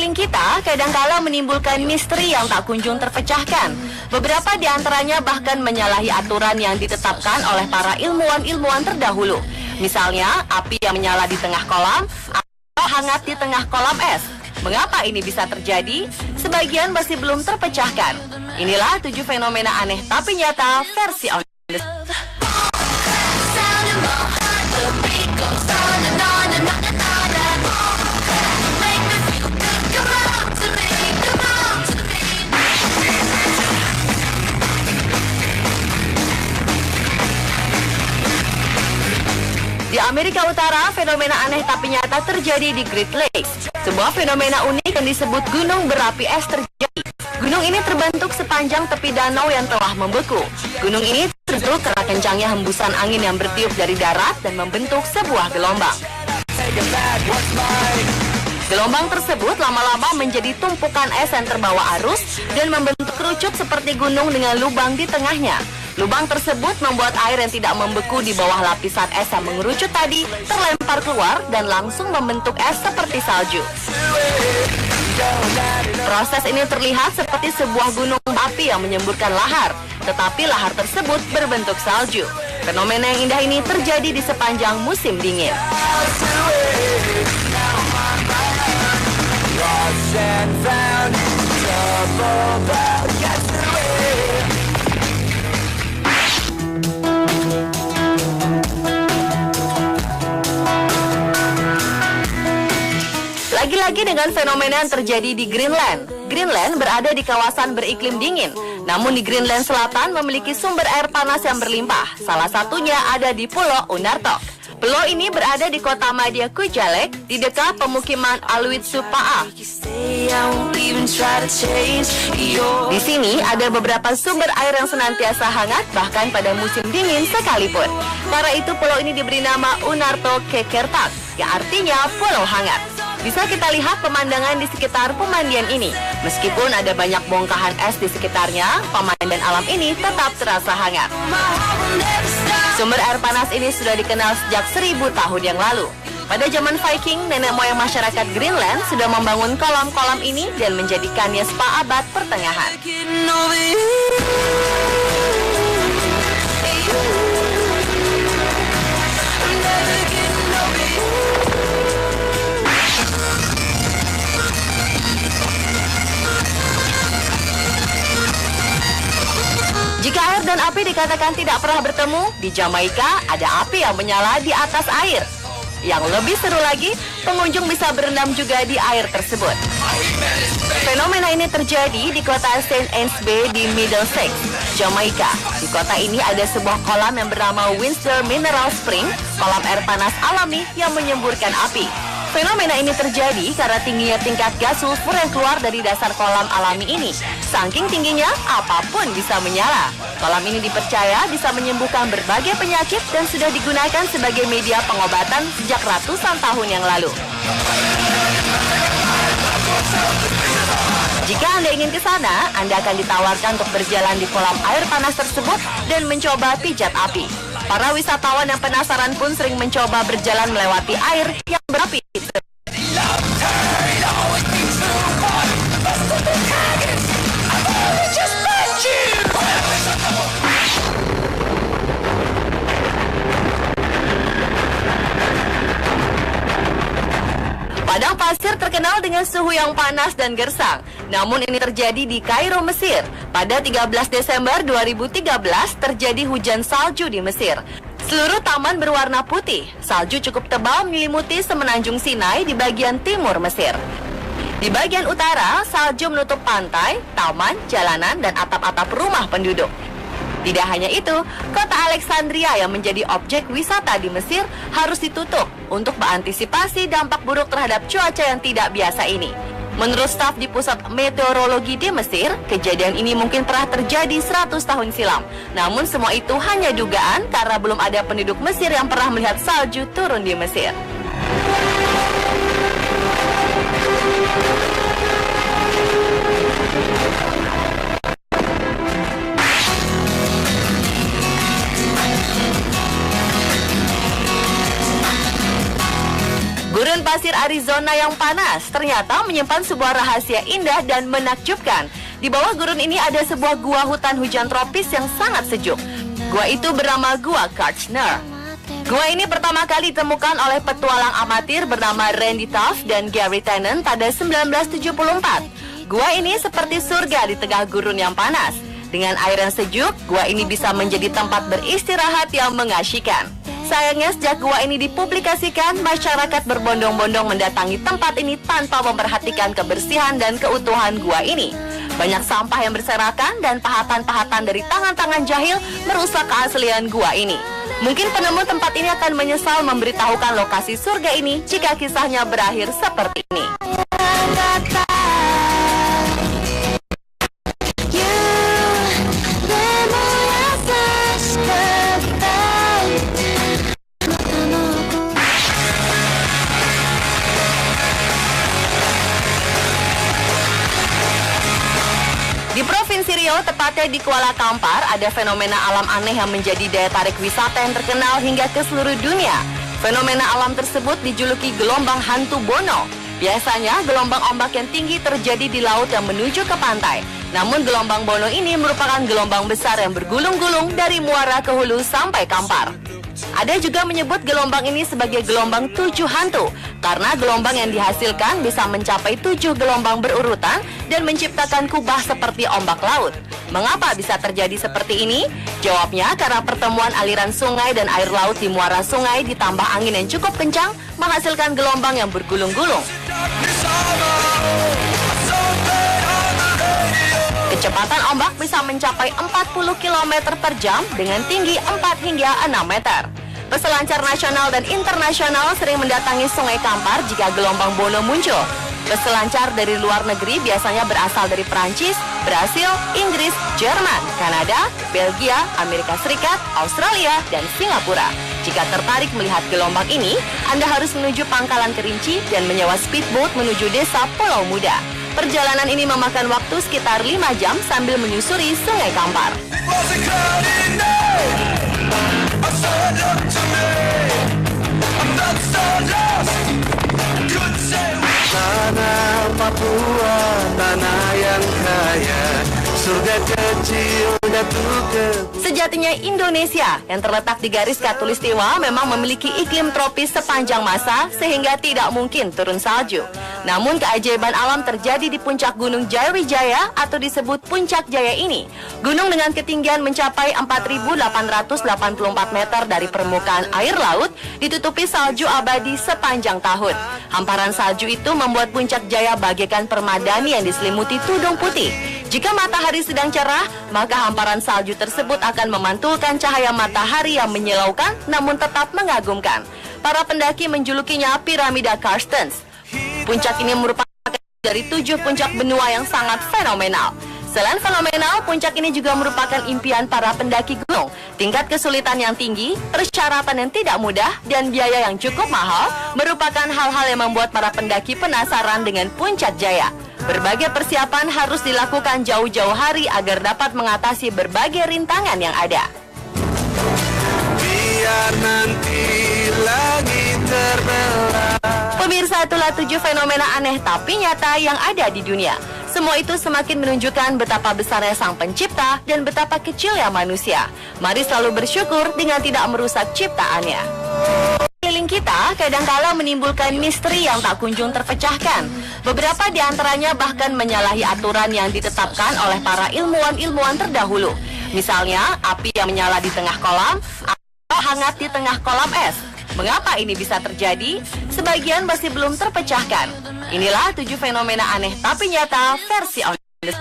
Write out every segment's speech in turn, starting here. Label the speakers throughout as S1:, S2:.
S1: sekeliling kita kadangkala menimbulkan misteri yang tak kunjung terpecahkan. Beberapa di antaranya bahkan menyalahi aturan yang ditetapkan oleh para ilmuwan-ilmuwan terdahulu. Misalnya, api yang menyala di tengah kolam atau hangat di tengah kolam es. Mengapa ini bisa terjadi? Sebagian masih belum terpecahkan. Inilah 7 fenomena aneh tapi nyata versi on the... Di Amerika Utara, fenomena aneh tapi nyata terjadi di Great Lakes. Sebuah fenomena unik yang disebut gunung berapi es terjadi. Gunung ini terbentuk sepanjang tepi danau yang telah membeku. Gunung ini terbentuk karena kencangnya hembusan angin yang bertiup dari darat dan membentuk sebuah gelombang. Gelombang tersebut lama-lama menjadi tumpukan es yang terbawa arus dan membentuk kerucut seperti gunung dengan lubang di tengahnya. Lubang tersebut membuat air yang tidak membeku di bawah lapisan es yang mengerucut tadi terlempar keluar dan langsung membentuk es seperti salju. Proses ini terlihat seperti sebuah gunung api yang menyemburkan lahar, tetapi lahar tersebut berbentuk salju. Fenomena yang indah ini terjadi di sepanjang musim dingin. Lagi-lagi dengan fenomena yang terjadi di Greenland. Greenland berada di kawasan beriklim dingin. Namun di Greenland Selatan memiliki sumber air panas yang berlimpah. Salah satunya ada di Pulau Unartok. Pulau ini berada di kota madya Kujalleq di dekat pemukiman Aluitsupaa. Di sini ada beberapa sumber air yang senantiasa hangat bahkan pada musim dingin sekalipun. Karena itu pulau ini diberi nama Unartok Kekertak, yang artinya pulau hangat. Bisa kita lihat pemandangan di sekitar pemandian ini. Meskipun ada banyak bongkahan es di sekitarnya, pemandian alam ini tetap terasa hangat. Sumber air panas ini sudah dikenal sejak 1000 tahun yang lalu. Pada zaman Viking, nenek moyang masyarakat Greenland sudah membangun kolam-kolam ini dan menjadikannya spa abad pertengahan. Jika air dan api dikatakan tidak pernah bertemu, di Jamaika ada api yang menyala di atas air. Yang lebih seru lagi, pengunjung bisa berendam juga di air tersebut. Fenomena ini terjadi di kota St. Anne's Bay di Middlesex, Jamaika. Di kota ini ada sebuah kolam yang bernama Windsor Mineral Spring, kolam air panas alami yang menyemburkan api. Fenomena ini terjadi karena tingginya tingkat gas sulfur yang keluar dari dasar kolam alami ini. Saking tingginya, apapun bisa menyala. Kolam ini dipercaya bisa menyembuhkan berbagai penyakit dan sudah digunakan sebagai media pengobatan sejak ratusan tahun yang lalu. Jika Anda ingin ke sana, Anda akan ditawarkan untuk berjalan di kolam air panas tersebut dan mencoba pijat api. Para wisatawan yang penasaran pun sering mencoba berjalan melewati air yang berapi. Padang pasir terkenal dengan suhu yang panas dan gersang. Namun ini terjadi di Kairo, Mesir. Pada 13 Desember 2013 terjadi hujan salju di Mesir. Seluruh taman berwarna putih. Salju cukup tebal menyelimuti semenanjung Sinai di bagian timur Mesir. Di bagian utara, salju menutup pantai, taman, jalanan, dan atap-atap rumah penduduk. Tidak hanya itu, kota Alexandria yang menjadi objek wisata di Mesir harus ditutup untuk mengantisipasi dampak buruk terhadap cuaca yang tidak biasa ini. Menurut staf di Pusat Meteorologi di Mesir, kejadian ini mungkin pernah terjadi 100 tahun silam. Namun semua itu hanya dugaan karena belum ada penduduk Mesir yang pernah melihat salju turun di Mesir. Gurun pasir Arizona yang panas ternyata menyimpan sebuah rahasia indah dan menakjubkan. Di bawah gurun ini ada sebuah gua hutan hujan tropis yang sangat sejuk. Gua itu bernama Gua Kartchner. Gua ini pertama kali ditemukan oleh petualang amatir bernama Randy Tuff dan Gary Tennant pada 1974. Gua ini seperti surga di tengah gurun yang panas. Dengan air yang sejuk, gua ini bisa menjadi tempat beristirahat yang mengasyikkan. Sayangnya sejak gua ini dipublikasikan, masyarakat berbondong-bondong mendatangi tempat ini tanpa memperhatikan kebersihan dan keutuhan gua ini. Banyak sampah yang berserakan dan pahatan-pahatan dari tangan-tangan jahil merusak keaslian gua ini. Mungkin penemu tempat ini akan menyesal memberitahukan lokasi surga ini jika kisahnya berakhir seperti ini. Di Provinsi Riau, tepatnya di Kuala Kampar, ada fenomena alam aneh yang menjadi daya tarik wisata yang terkenal hingga ke seluruh dunia. Fenomena alam tersebut dijuluki gelombang hantu Bono. Biasanya, gelombang ombak yang tinggi terjadi di laut yang menuju ke pantai. Namun, gelombang Bono ini merupakan gelombang besar yang bergulung-gulung dari muara ke hulu sampai Kampar. Ada juga menyebut gelombang ini sebagai gelombang 7 hantu, karena gelombang yang dihasilkan bisa mencapai 7 gelombang berurutan dan menciptakan kubah seperti ombak laut. Mengapa bisa terjadi seperti ini? Jawabnya karena pertemuan aliran sungai dan air laut di muara sungai ditambah angin yang cukup kencang menghasilkan gelombang yang bergulung-gulung. Kecepatan ombak bisa mencapai 40 km per jam dengan tinggi 4 hingga 6 meter. Peselancar nasional dan internasional sering mendatangi Sungai Kampar jika gelombang Bono muncul. Peselancar dari luar negeri biasanya berasal dari Perancis, Brasil, Inggris, Jerman, Kanada, Belgia, Amerika Serikat, Australia, dan Singapura. Jika tertarik melihat gelombang ini, Anda harus menuju Pangkalan Kerinci dan menyewa speedboat menuju desa Pulau Muda. Perjalanan ini memakan waktu sekitar 5 jam sambil menyusuri Sungai Kampar.
S2: Tanah Papua, tanah yang kaya, surga kecil jatuh ke...
S1: Sejatinya Indonesia yang terletak di garis khatulistiwa memang memiliki iklim tropis sepanjang masa sehingga tidak mungkin turun salju. Namun keajaiban alam terjadi di puncak Gunung Jayawijaya atau disebut Puncak Jaya ini. Gunung dengan ketinggian mencapai 4.884 meter dari permukaan air laut ditutupi salju abadi sepanjang tahun. Hamparan salju itu membuat Puncak Jaya bagaikan permadani yang diselimuti tudung putih. Jika matahari sedang cerah, maka hamparan salju tersebut akan memantulkan cahaya matahari yang menyilaukan namun tetap mengagumkan. Para pendaki menjulukinya Piramida Carstens. Puncak ini merupakan dari 7 puncak benua yang sangat fenomenal. Selain fenomenal, puncak ini juga merupakan impian para pendaki gunung. Tingkat kesulitan yang tinggi, persyaratan yang tidak mudah, dan biaya yang cukup mahal merupakan hal-hal yang membuat para pendaki penasaran dengan Puncak Jaya. Berbagai persiapan harus dilakukan jauh-jauh hari agar dapat mengatasi berbagai rintangan yang ada.
S2: Biar nanti lagi terbelah.
S1: Pemirsa, itulah 7 fenomena aneh tapi nyata yang ada di dunia. Semua itu semakin menunjukkan betapa besarnya Sang Pencipta dan betapa kecilnya manusia. Mari selalu bersyukur dengan tidak merusak ciptaannya. Keliling kita kadangkala menimbulkan misteri yang tak kunjung terpecahkan. Beberapa di antaranya bahkan menyalahi aturan yang ditetapkan oleh para ilmuwan-ilmuwan terdahulu. Misalnya, api yang menyala di tengah kolam atau hangat di tengah kolam es. Mengapa ini bisa terjadi? Sebagian masih belum terpecahkan. Inilah 7 fenomena aneh tapi nyata versi on the...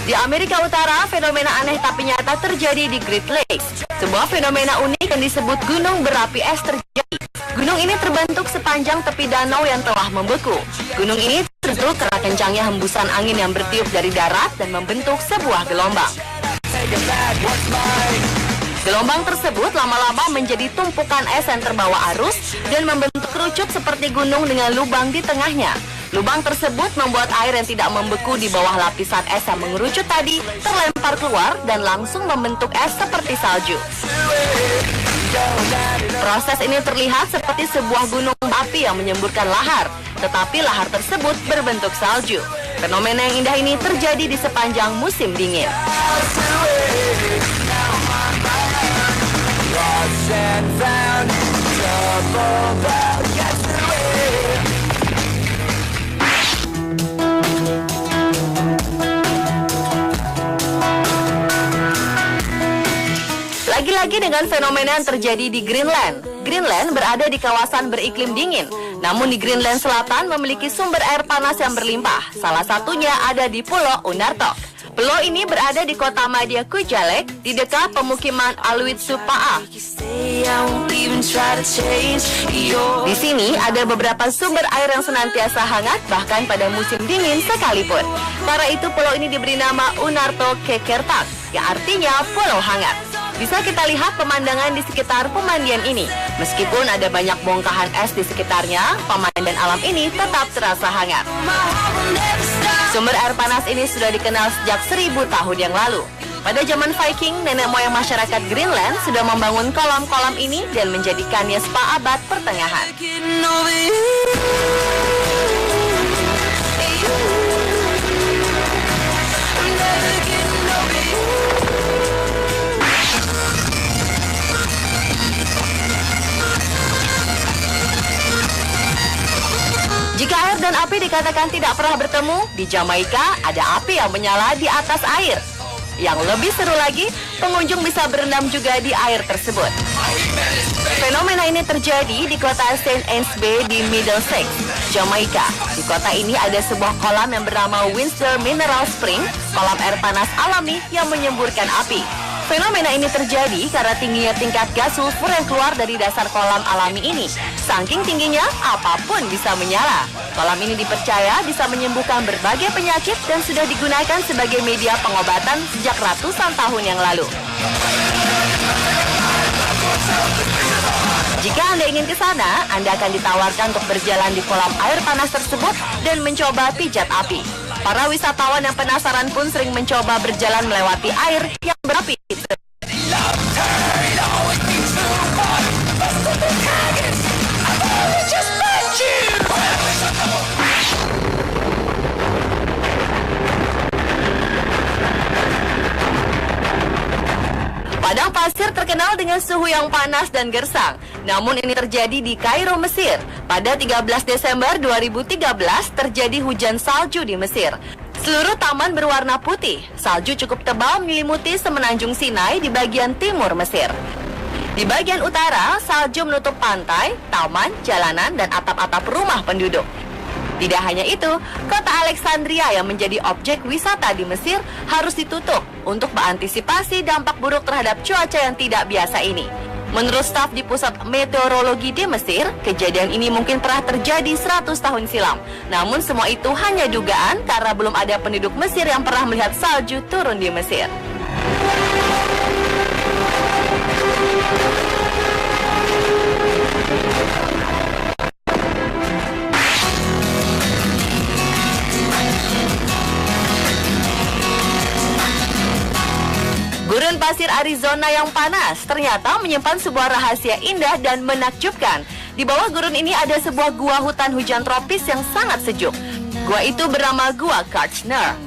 S1: Di Amerika Utara, fenomena aneh tapi nyata terjadi di Great Lakes. Sebuah fenomena unik yang disebut gunung berapi es terjadi. Gunung ini terbentuk sepanjang tepi danau yang telah membeku. Gunung ini terbentuk karena kencangnya hembusan angin yang bertiup dari darat dan membentuk sebuah gelombang. Gelombang tersebut lama-lama menjadi tumpukan es yang terbawa arus dan membentuk kerucut seperti gunung dengan lubang di tengahnya. Lubang tersebut membuat air yang tidak membeku di bawah lapisan es yang mengerucut tadi terlempar keluar dan langsung membentuk es seperti salju. Proses ini terlihat seperti sebuah gunung api yang menyemburkan lahar, tetapi lahar tersebut berbentuk salju. Fenomena yang indah ini terjadi di sepanjang musim dingin. Lagi-lagi dengan fenomena yang terjadi di Greenland. Greenland berada di kawasan beriklim dingin. Namun di Greenland Selatan memiliki sumber air panas yang berlimpah. Salah satunya ada di Pulau Unartok. Pulau ini berada di kota Madya Kujalek, di dekat pemukiman Aluitsupa'a. Di sini ada beberapa sumber air yang senantiasa hangat, bahkan pada musim dingin sekalipun. Karena itu pulau ini diberi nama Unartok Kekertak, yang artinya pulau hangat. Bisa kita lihat pemandangan di sekitar pemandian ini. Meskipun ada banyak bongkahan es di sekitarnya, pemandian alam ini tetap terasa hangat. Sumber air panas ini sudah dikenal sejak 1000 tahun yang lalu. Pada zaman Viking, nenek moyang masyarakat Greenland sudah membangun kolam-kolam ini dan menjadikannya spa abad pertengahan. Jika air dan api dikatakan tidak pernah bertemu, di Jamaika ada api yang menyala di atas air. Yang lebih seru lagi, pengunjung bisa berendam juga di air tersebut. Fenomena ini terjadi di kota St. Anne's Bay di Middlesex, Jamaika. Di kota ini ada sebuah kolam yang bernama Windsor Mineral Spring, kolam air panas alami yang menyemburkan api. Fenomena ini terjadi karena tingginya tingkat gas sulfur yang keluar dari dasar kolam alami ini. Saking tingginya, apapun bisa menyala. Kolam ini dipercaya bisa menyembuhkan berbagai penyakit dan sudah digunakan sebagai media pengobatan sejak ratusan tahun yang lalu. Jika Anda ingin ke sana, Anda akan ditawarkan untuk berjalan di kolam air panas tersebut dan mencoba pijat api. Para wisatawan yang penasaran pun sering mencoba berjalan melewati air yang berapi. Padang pasir terkenal dengan suhu yang panas dan gersang. Namun ini terjadi di Kairo, Mesir. Pada 13 Desember 2013 terjadi hujan salju di Mesir. Seluruh taman berwarna putih. Salju cukup tebal menyelimuti semenanjung Sinai di bagian timur Mesir. Di bagian utara, salju menutup pantai, taman, jalanan, dan atap-atap rumah penduduk. Tidak hanya itu, kota Alexandria yang menjadi objek wisata di Mesir harus ditutup untuk mengantisipasi dampak buruk terhadap cuaca yang tidak biasa ini. Menurut staf di Pusat Meteorologi di Mesir, kejadian ini mungkin pernah terjadi 100 tahun silam. Namun semua itu hanya dugaan karena belum ada penduduk Mesir yang pernah melihat salju turun di Mesir. Gurun pasir Arizona yang panas ternyata menyimpan sebuah rahasia indah dan menakjubkan. Di bawah gurun ini ada sebuah gua hutan hujan tropis yang sangat sejuk. Gua itu bernama Gua Kartchner.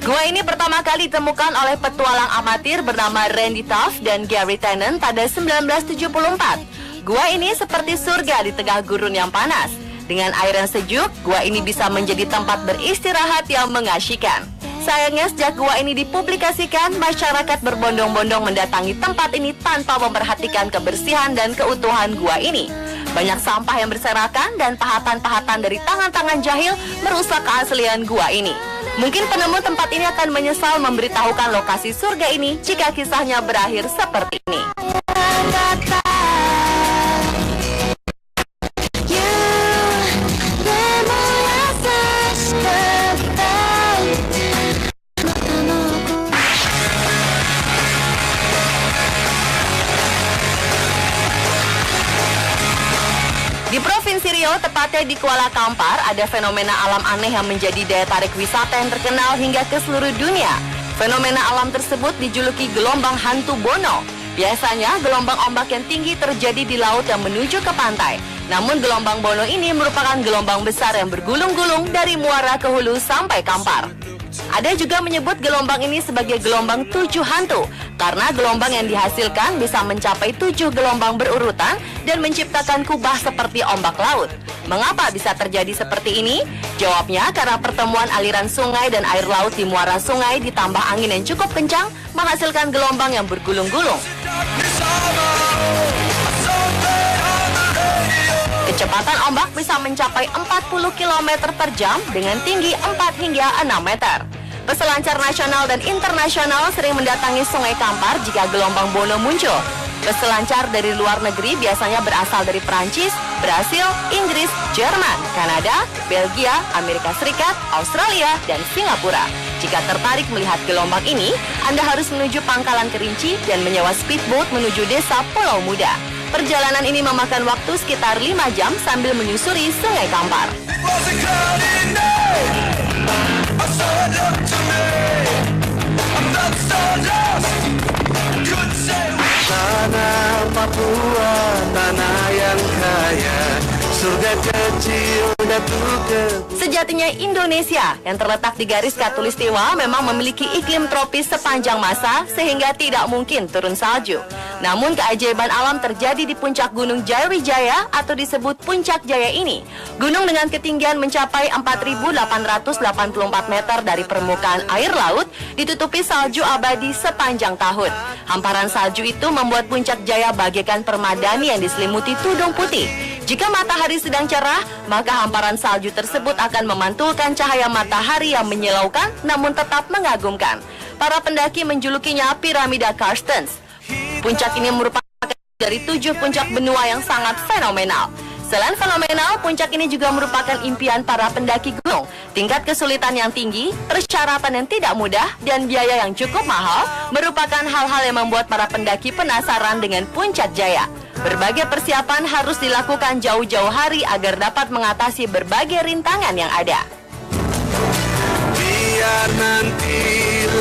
S1: Gua ini pertama kali ditemukan oleh petualang amatir bernama Randy Tuff dan Gary Tennant pada 1974. Gua ini seperti surga di tengah gurun yang panas. Dengan air yang sejuk, gua ini bisa menjadi tempat beristirahat yang mengasyikkan. Sayangnya sejak gua ini dipublikasikan, masyarakat berbondong-bondong mendatangi tempat ini tanpa memperhatikan kebersihan dan keutuhan gua ini. Banyak sampah yang berserakan dan pahatan-pahatan dari tangan-tangan jahil merusak keaslian gua ini. Mungkin penemu tempat ini akan menyesal memberitahukan lokasi surga ini jika kisahnya berakhir seperti ini. Tepatnya di Kuala Kampar ada fenomena alam aneh yang menjadi daya tarik wisata yang terkenal hingga ke seluruh dunia. Fenomena alam tersebut dijuluki gelombang hantu Bono. Biasanya gelombang ombak yang tinggi terjadi di laut yang menuju ke pantai. Namun gelombang Bono ini merupakan gelombang besar yang bergulung-gulung dari muara ke hulu sampai Kampar. Ada juga menyebut gelombang ini sebagai gelombang 7 hantu karena gelombang yang dihasilkan bisa mencapai 7 gelombang berurutan dan menciptakan kubah seperti ombak laut. Mengapa bisa terjadi seperti ini? Jawabnya karena pertemuan aliran sungai dan air laut di muara sungai ditambah angin yang cukup kencang menghasilkan gelombang yang bergulung-gulung. Kecepatan ombak bisa mencapai 40 km per jam dengan tinggi 4 hingga 6 meter. Peselancar nasional dan internasional sering mendatangi Sungai Kampar jika gelombang Bono muncul. Peselancar dari luar negeri biasanya berasal dari Prancis, Brasil, Inggris, Jerman, Kanada, Belgia, Amerika Serikat, Australia, dan Singapura. Jika tertarik melihat gelombang ini, Anda harus menuju Pangkalan Kerinci dan menyewa speedboat menuju desa Pulau Muda. Perjalanan ini memakan waktu sekitar 5 jam sambil menyusuri Sungai Kampar.
S2: Tanah Papua, tanah yang kaya, surga kecil jatuh ke...
S1: Sejatinya Indonesia yang terletak di garis khatulistiwa memang memiliki iklim tropis sepanjang masa sehingga tidak mungkin turun salju. Namun keajaiban alam terjadi di puncak Gunung Jayawijaya atau disebut Puncak Jaya ini. Gunung dengan ketinggian mencapai 4.884 meter dari permukaan air laut ditutupi salju abadi sepanjang tahun. Hamparan salju itu membuat Puncak Jaya bagaikan permadani yang diselimuti tudung putih. Jika matahari sedang cerah, maka hamparan salju tersebut akan memantulkan cahaya matahari yang menyilaukan namun tetap mengagumkan. Para pendaki menjulukinya Piramida Carstens. Puncak ini merupakan dari 7 puncak benua yang sangat fenomenal. Selain fenomenal, puncak ini juga merupakan impian para pendaki gunung. Tingkat kesulitan yang tinggi, persyaratan yang tidak mudah, dan biaya yang cukup mahal merupakan hal-hal yang membuat para pendaki penasaran dengan Puncak Jaya. Berbagai persiapan harus dilakukan jauh-jauh hari agar dapat mengatasi berbagai rintangan yang ada.
S2: Biar nanti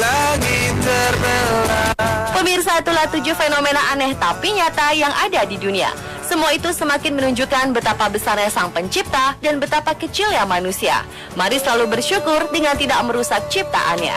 S2: lagi terbelah.
S1: Pemirsa, itulah 7 fenomena aneh tapi nyata yang ada di dunia. Semua itu semakin menunjukkan betapa besarnya Sang Pencipta dan betapa kecilnya manusia. Mari selalu bersyukur dengan tidak merusak ciptaannya.